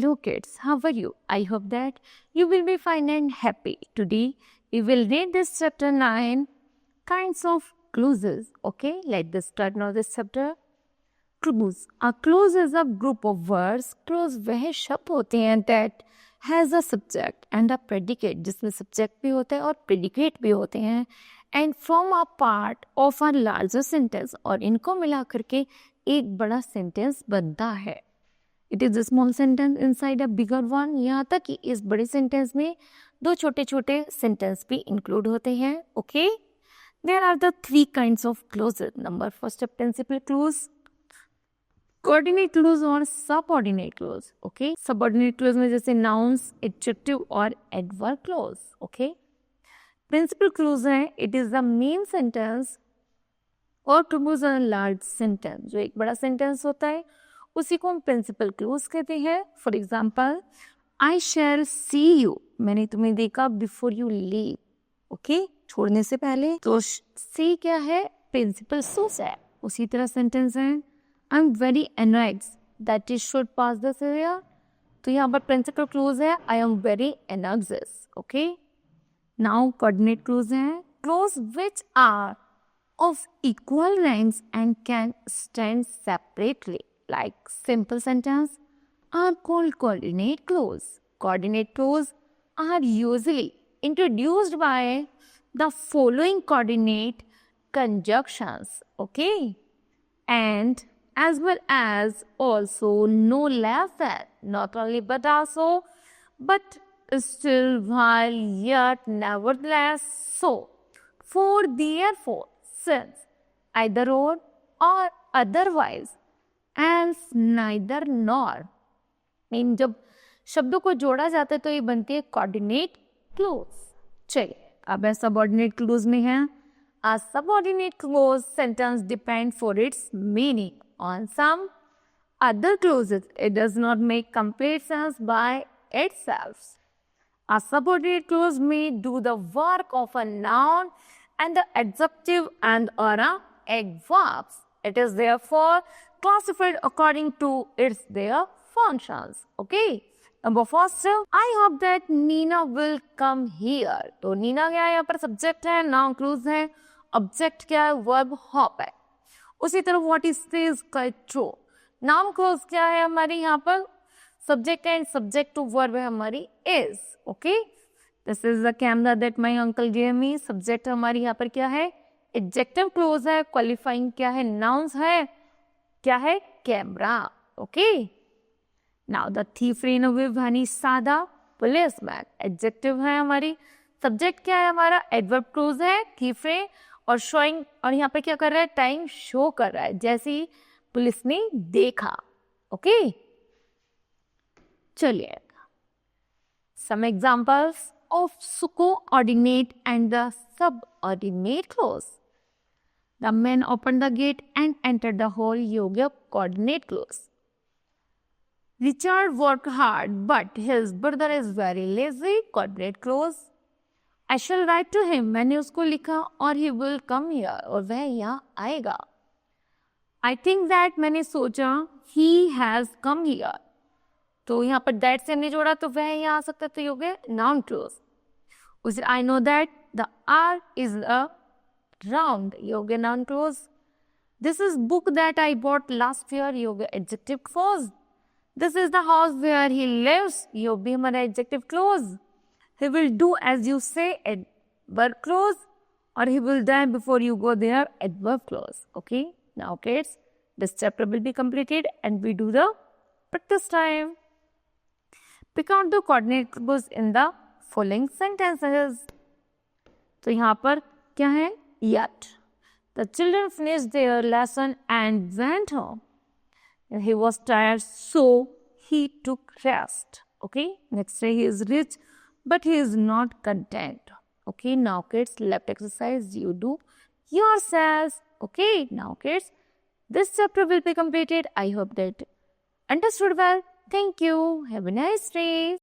Hello kids, how are you? I hope that you will be fine and happy. Today we will read this chapter 9, kinds of clauses. Okay, let's start now this chapter. Clause. A clause is a group of words. Clause वह शब्द होते हैं that has a subject and a predicate, जिसमें subject भी होता है और predicate भी होते हैं, and form a part of a larger sentence, और इनको मिला करके एक बड़ा sentence बनता है. It is a small sentence inside a bigger one. यहाँ तक कि इस बड़े sentence में दो छोटे छोटे sentence भी include होते हैं. Okay? There are the three kinds of clauses. Number first, a principal clause, coordinate clause और subordinate clause. Okay? Subordinate clause में जैसे nouns, adjective और adverb clause. Okay? Principal clause है, it is the main sentence और clause a large sentence. जो एक बड़ा sentence होता है उसी को हम प्रिंसिपल क्लोज कहते हैं. For example, I shall see you, मैंने तुम्हें देखा बिफोर यू लीव. ओके, छोड़ने से पहले. तो सी क्या है? प्रिंसिपल क्लोज है. उसी तरह सेंटेंस है, I am very annoyed that is should pass this area. तो यहाँ पर प्रिंसिपल क्लोज है, I am very anxious. Okay, now coordinate clause है, clause which are of equal length and can stand separately. Like simple sentence are called coordinate clause. Coordinate clause are usually introduced by the following coordinate conjunctions. Okay, and as well as also no less than, not only but also, but still, while, yet, nevertheless, so, for, therefore, since, either or otherwise, else, neither, nor. Mean जब शब्दों को जोड़ा जाता है तो ये बनती है कोऑर्डिनेट क्लोज. चलिए अब है सबऑर्डिनेट क्लोज में है, a subordinate clause sentence depends for its meaning on some other clauses. It does not make complete sense by itself. A subordinate clause may do the work of a noun and the adjective and or a adverbs. It is therefore classified according to its their functions. Okay. Number first, I hope that Nina will come here. तो नीना क्या है? यहाँ पर subject है, noun close है, object क्या है? Verb hope है. उसी तरह व्हाट इज दिस का ट्रू. नाउन क्लोज क्या है हमारी यहाँ पर? Subject and subject to verb है हमारी is. Okay, this is the camera that my uncle give me. Subject हमारी यहाँ पर क्या है? एडजेक्टिव क्लोज है. क्वालिफाइंग क्या है? नाउन्स है. क्या है? Camera. Okay, now the thief ran away when he saw the policeman. Adjective है हमारी. सब्जेक्ट क्या है हमारा? एडवर्ब क्लोज है, थीफ रे, और शोइंग, और यहाँ पे क्या कर रहा है? टाइम शो कर रहा है, जैसे ही पुलिस ने देखा. ओके, चलिए some examples of coordinate and the subordinate clause. The man opened the gate and entered the hall. Yoga coordinate clause. Richard worked hard, but his brother is very lazy. Coordinate clause. I shall write to him. मैंने उसको लिखा और he will come here, और वह यहाँ आएगा. I think that मैंने सोचा he has come here. तो यहाँ पर that से हमने जोड़ा तो वह यहाँ आ सकता है, तो ये हो गया noun clause. उसे I know that the R is a round, yoga noun clause. This is book that I bought last year, yoga adjective clause. This is the house where he lives, yoga हमारा adjective clause. He will do as you say, adverb clause, or he will die before you go there, adverb clause. Okay, now kids, this chapter will be completed and we do the practice time. Pick out the coordinate clause in the following sentences. तो यहाँ पर क्या है? Yet the children finished their lesson and went home. He was tired, so he took rest. Okay, next day, he is rich, but he is not content. Okay, now kids, left exercise you do yourselves. Okay, now kids, this chapter will be completed. I hope that understood well. Thank you. Have a nice day.